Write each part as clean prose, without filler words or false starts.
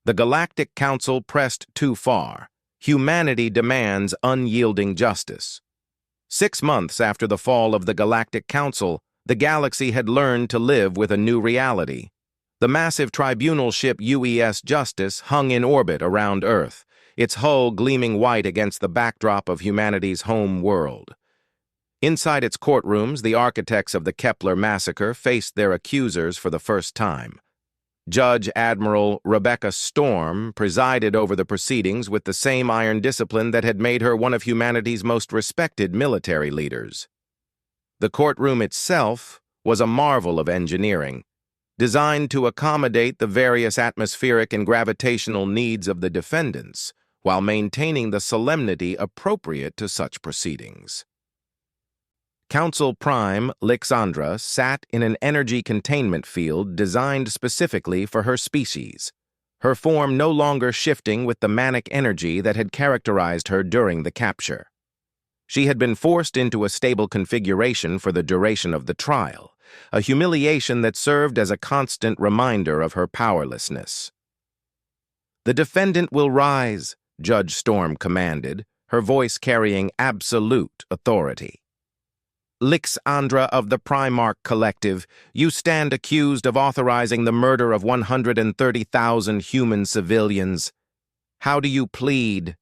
The Galactic Council pressed too far. Humanity demands unyielding justice. 6 months after the fall of the Galactic Council, the galaxy had learned to live with a new reality. The massive tribunal ship UES Justice hung in orbit around Earth, its hull gleaming white against the backdrop of humanity's home world. Inside its courtrooms, the architects of the Kepler massacre faced their accusers for the first time. Judge Admiral Rebecca Storm presided over the proceedings with the same iron discipline that had made her one of humanity's most respected military leaders. The courtroom itself was a marvel of engineering, designed to accommodate the various atmospheric and gravitational needs of the defendants, while maintaining the solemnity appropriate to such proceedings. Counsel Prime Lixandra sat in an energy containment field designed specifically for her species, her form no longer shifting with the manic energy that had characterized her during the capture. She had been forced into a stable configuration for the duration of the trial, a humiliation that served as a constant reminder of her powerlessness. "The defendant will rise," Judge Storm commanded, her voice carrying absolute authority. "Lixandra of the Primarch Collective, you stand accused of authorizing the murder of 130,000 human civilians. How do you plead?"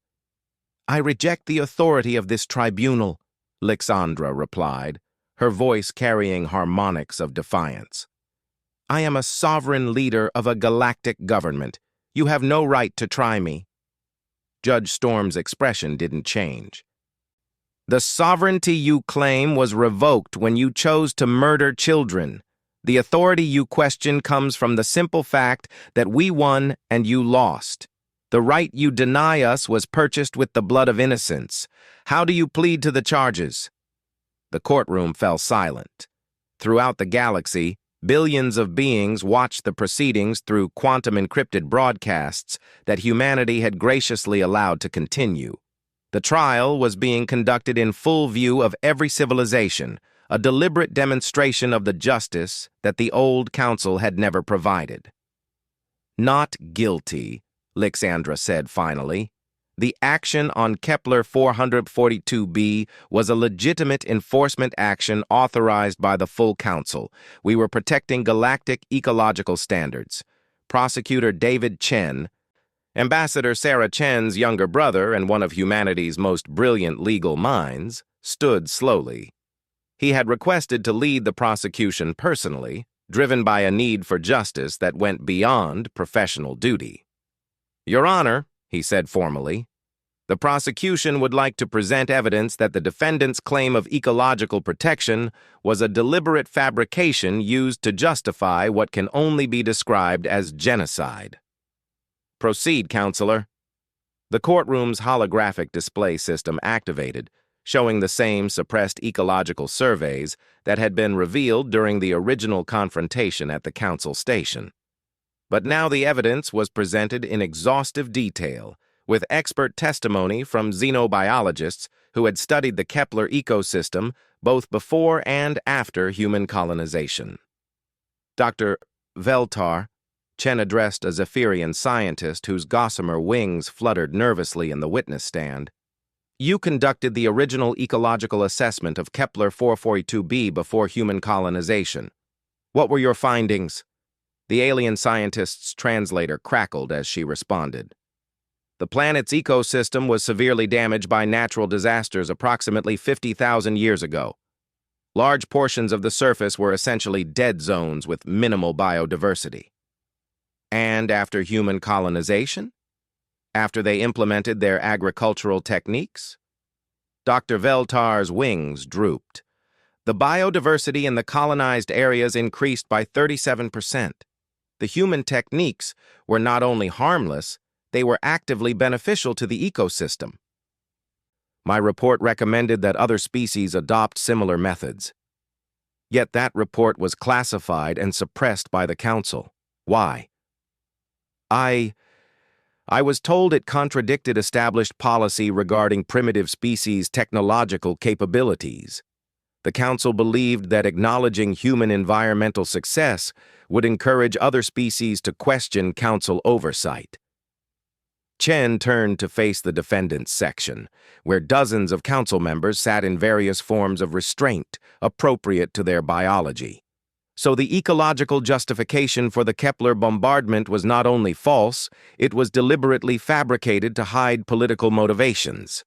"I reject the authority of this tribunal," Lixandra replied, her voice carrying harmonics of defiance. "I am a sovereign leader of a galactic government. You have no right to try me." Judge Storm's expression didn't change. "The sovereignty you claim was revoked when you chose to murder children. The authority you question comes from the simple fact that we won and you lost. The right you deny us was purchased with the blood of innocents. How do you plead to the charges?" The courtroom fell silent. Throughout the galaxy, billions of beings watched the proceedings through quantum-encrypted broadcasts that humanity had graciously allowed to continue. The trial was being conducted in full view of every civilization, a deliberate demonstration of the justice that the old council had never provided. "Not guilty," Lixandra said finally. "The action on Kepler 442b was a legitimate enforcement action authorized by the full council. We were protecting galactic ecological standards." Prosecutor David Chen, Ambassador Sarah Chen's younger brother and one of humanity's most brilliant legal minds, stood slowly. He had requested to lead the prosecution personally, driven by a need for justice that went beyond professional duty. "Your Honor," he said formally, "the prosecution would like to present evidence that the defendant's claim of ecological protection was a deliberate fabrication used to justify what can only be described as genocide." "Proceed, Counselor." The courtroom's holographic display system activated, showing the same suppressed ecological surveys that had been revealed during the original confrontation at the council station. But now the evidence was presented in exhaustive detail, with expert testimony from xenobiologists who had studied the Kepler ecosystem both before and after human colonization. Dr. Veltar, Chen addressed a Zephyrian scientist whose gossamer wings fluttered nervously in the witness stand. "You conducted the original ecological assessment of Kepler 442b before human colonization. What were your findings?" The alien scientist's translator crackled as she responded. "The planet's ecosystem was severely damaged by natural disasters approximately 50,000 years ago. Large portions of the surface were essentially dead zones with minimal biodiversity. And after human colonization? After they implemented their agricultural techniques?" Dr. Veltar's wings drooped. "The biodiversity in the colonized areas increased by 37%. The human techniques were not only harmless, they were actively beneficial to the ecosystem. My report recommended that other species adopt similar methods. Yet that report was classified and suppressed by the council. Why? I was told it contradicted established policy regarding primitive species' technological capabilities. The council believed that acknowledging human environmental success would encourage other species to question council oversight. Chen turned to face the defendant's section, where dozens of council members sat in various forms of restraint appropriate to their biology. So the ecological justification for the Kepler bombardment was not only false, it was deliberately fabricated to hide political motivations.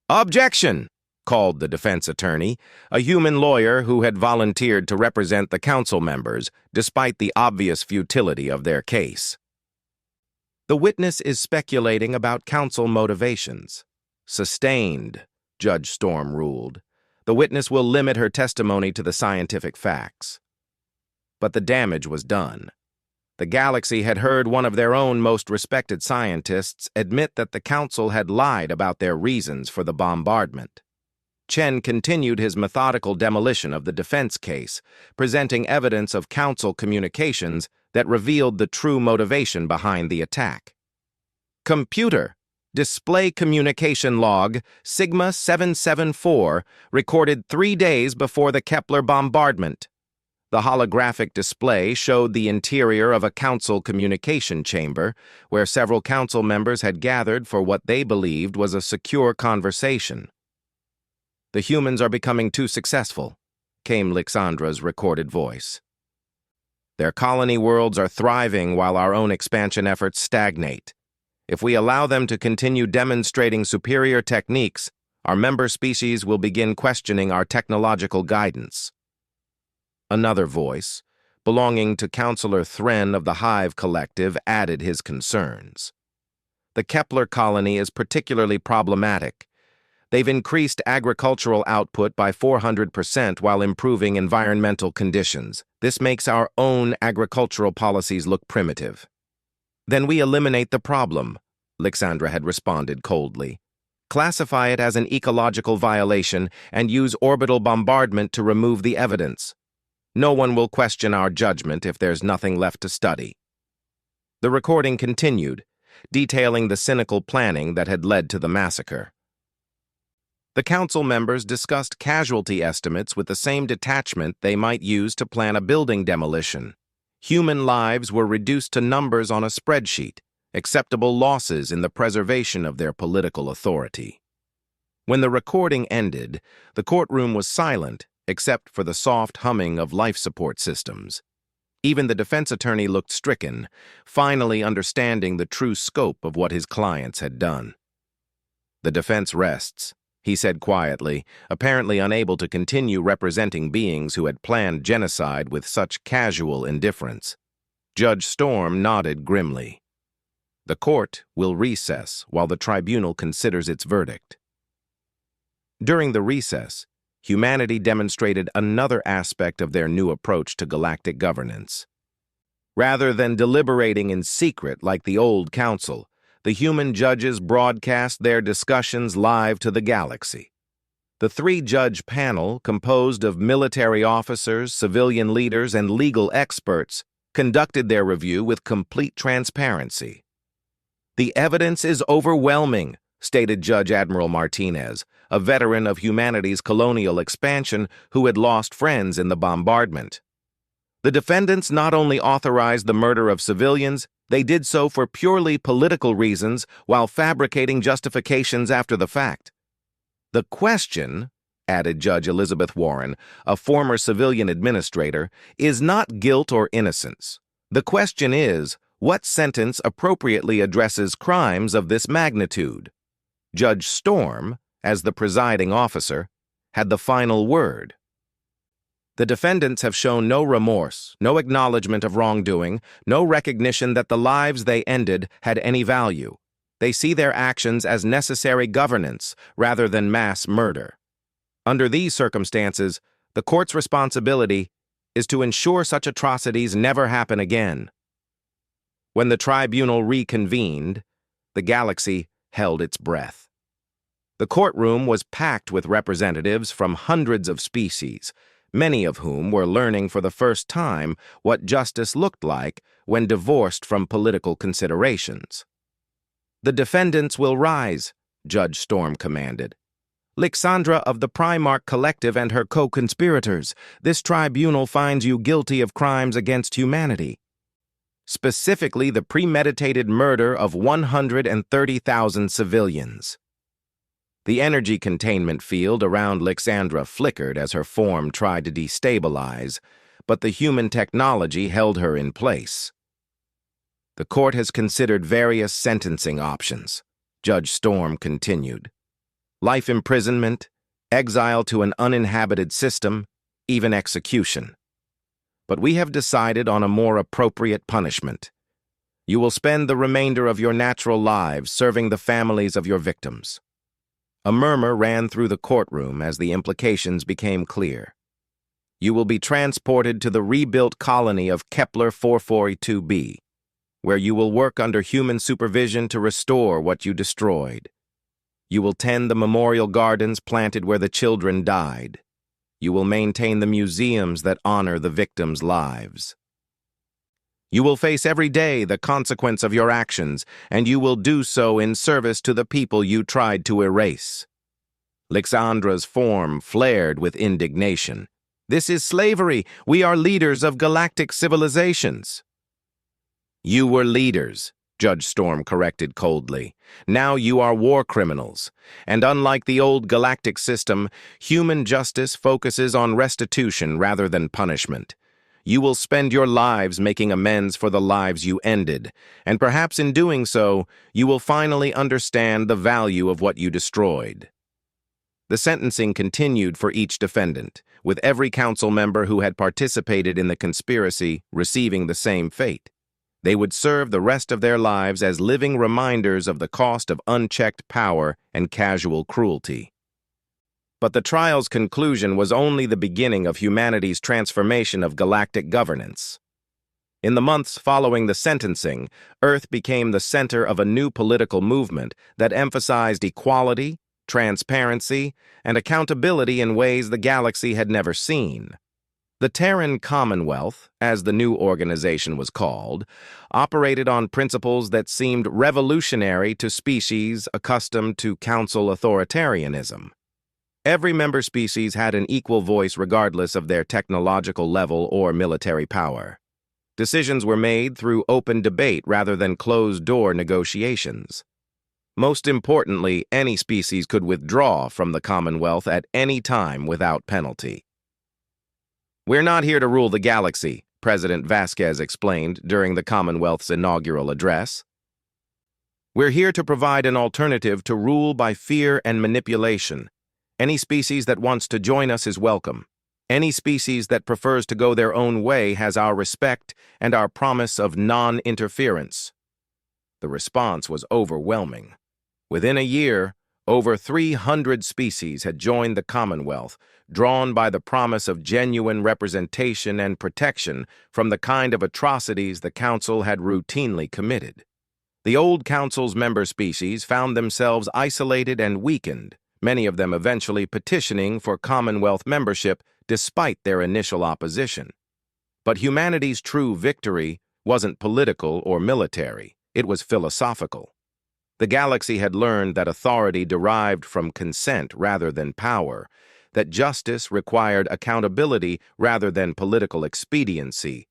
"Objection!" called the defense attorney, a human lawyer who had volunteered to represent the council members, despite the obvious futility of their case. "The witness is speculating about council motivations." "Sustained," Judge Storm ruled. "The witness will limit her testimony to the scientific facts." But the damage was done. The Galaxy had heard one of their own most respected scientists admit that the council had lied about their reasons for the bombardment. Chen continued his methodical demolition of the defense case, presenting evidence of council communications that revealed the true motivation behind the attack. "Computer, display communication log Sigma 774 recorded 3 days before the Kepler bombardment." The holographic display showed the interior of a council communication chamber, where several council members had gathered for what they believed was a secure conversation. "The humans are becoming too successful," came Lixandra's recorded voice. "Their colony worlds are thriving while our own expansion efforts stagnate. If we allow them to continue demonstrating superior techniques, our member species will begin questioning our technological guidance." Another voice, belonging to Counselor Thren of the Hive Collective, added his concerns. "The Kepler colony is particularly problematic. They've increased agricultural output by 400% while improving environmental conditions. This makes our own agricultural policies look primitive." "Then we eliminate the problem," Lixandra had responded coldly. "Classify it as an ecological violation and use orbital bombardment to remove the evidence. No one will question our judgment if there's nothing left to study." The recording continued, detailing the cynical planning that had led to the massacre. The council members discussed casualty estimates with the same detachment they might use to plan a building demolition. Human lives were reduced to numbers on a spreadsheet, acceptable losses in the preservation of their political authority. When the recording ended, the courtroom was silent, except for the soft humming of life support systems. Even the defense attorney looked stricken, finally understanding the true scope of what his clients had done. "The defense rests," he said quietly, apparently unable to continue representing beings who had planned genocide with such casual indifference. Judge Storm nodded grimly. "The court will recess while the tribunal considers its verdict." During the recess, humanity demonstrated another aspect of their new approach to galactic governance. Rather than deliberating in secret like the old council, the human judges broadcast their discussions live to the galaxy. The three-judge panel, composed of military officers, civilian leaders, and legal experts, conducted their review with complete transparency. "The evidence is overwhelming," stated Judge Admiral Martinez, a veteran of humanity's colonial expansion who had lost friends in the bombardment. "The defendants not only authorized the murder of civilians, they did so for purely political reasons while fabricating justifications after the fact. The question," added Judge Elizabeth Warren, a former civilian administrator, "is not guilt or innocence. The question is, what sentence appropriately addresses crimes of this magnitude?" Judge Storm, as the presiding officer, had the final word. "The defendants have shown no remorse, no acknowledgement of wrongdoing, no recognition that the lives they ended had any value. They see their actions as necessary governance rather than mass murder. Under these circumstances, the court's responsibility is to ensure such atrocities never happen again." When the tribunal reconvened, the galaxy held its breath. The courtroom was packed with representatives from hundreds of species, many of whom were learning for the first time what justice looked like when divorced from political considerations. "The defendants will rise," Judge Storm commanded. "Lixandra of the Primarch Collective and her co-conspirators, this tribunal finds you guilty of crimes against humanity." specifically the premeditated murder of 130,000 civilians. The energy containment field around Lixandra flickered as her form tried to destabilize, but the human technology held her in place. The court has considered various sentencing options, Judge Storm continued. Life imprisonment, exile to an uninhabited system, even execution. But we have decided on a more appropriate punishment. You will spend the remainder of your natural lives serving the families of your victims. A murmur ran through the courtroom as the implications became clear. You will be transported to the rebuilt colony of Kepler 442b, where you will work under human supervision to restore what you destroyed. You will tend the memorial gardens planted where the children died. You will maintain the museums that honor the victims' lives. You will face every day the consequence of your actions, and you will do so in service to the people you tried to erase. Lixandra's form flared with indignation. This is slavery. We are leaders of galactic civilizations. You were leaders, Judge Storm corrected coldly. Now you are war criminals. And unlike the old galactic system, human justice focuses on restitution rather than punishment. You will spend your lives making amends for the lives you ended, and perhaps in doing so, you will finally understand the value of what you destroyed. The sentencing continued for each defendant, with every council member who had participated in the conspiracy receiving the same fate. They would serve the rest of their lives as living reminders of the cost of unchecked power and casual cruelty. But the trial's conclusion was only the beginning of humanity's transformation of galactic governance. In the months following the sentencing, Earth became the center of a new political movement that emphasized equality, transparency, and accountability in ways the galaxy had never seen. The Terran Commonwealth, as the new organization was called, operated on principles that seemed revolutionary to species accustomed to council authoritarianism. Every member species had an equal voice regardless of their technological level or military power. Decisions were made through open debate rather than closed-door negotiations. Most importantly, any species could withdraw from the Commonwealth at any time without penalty. We're not here to rule the galaxy, President Vasquez explained during the Commonwealth's inaugural address. We're here to provide an alternative to rule by fear and manipulation. Any species that wants to join us is welcome. Any species that prefers to go their own way has our respect and our promise of non-interference. The response was overwhelming. Within a year, over 300 species had joined the Commonwealth, drawn by the promise of genuine representation and protection from the kind of atrocities the Council had routinely committed. The old Council's member species found themselves isolated and weakened, many of them eventually petitioning for Commonwealth membership despite their initial opposition. But humanity's true victory wasn't political or military, it was philosophical. The galaxy had learned that authority derived from consent rather than power, that justice required accountability rather than political expediency,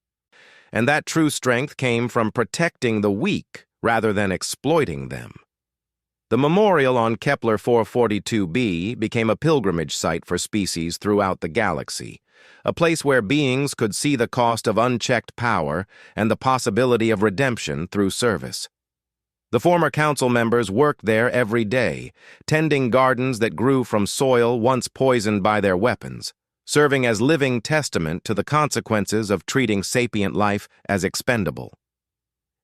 and that true strength came from protecting the weak rather than exploiting them. The memorial on Kepler 442b became a pilgrimage site for species throughout the galaxy, a place where beings could see the cost of unchecked power and the possibility of redemption through service. The former council members worked there every day, tending gardens that grew from soil once poisoned by their weapons, serving as living testament to the consequences of treating sapient life as expendable.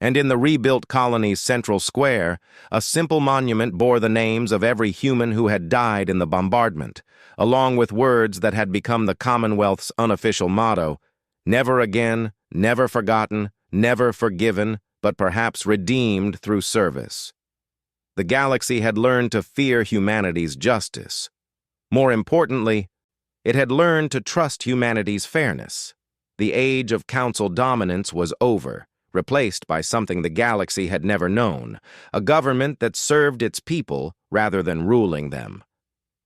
And in the rebuilt colony's central square, a simple monument bore the names of every human who had died in the bombardment, along with words that had become the Commonwealth's unofficial motto: never again, never forgotten, never forgiven, but perhaps redeemed through service. The galaxy had learned to fear humanity's justice. More importantly, it had learned to trust humanity's fairness. The age of council dominance was over, replaced by something the galaxy had never known, a government that served its people rather than ruling them.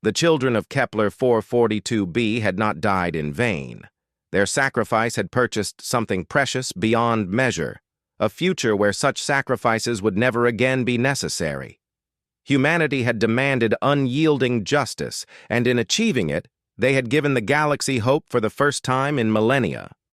The children of Kepler 442b had not died in vain. Their sacrifice had purchased something precious beyond measure: a future where such sacrifices would never again be necessary. Humanity had demanded unyielding justice, and in achieving it, they had given the galaxy hope for the first time in millennia.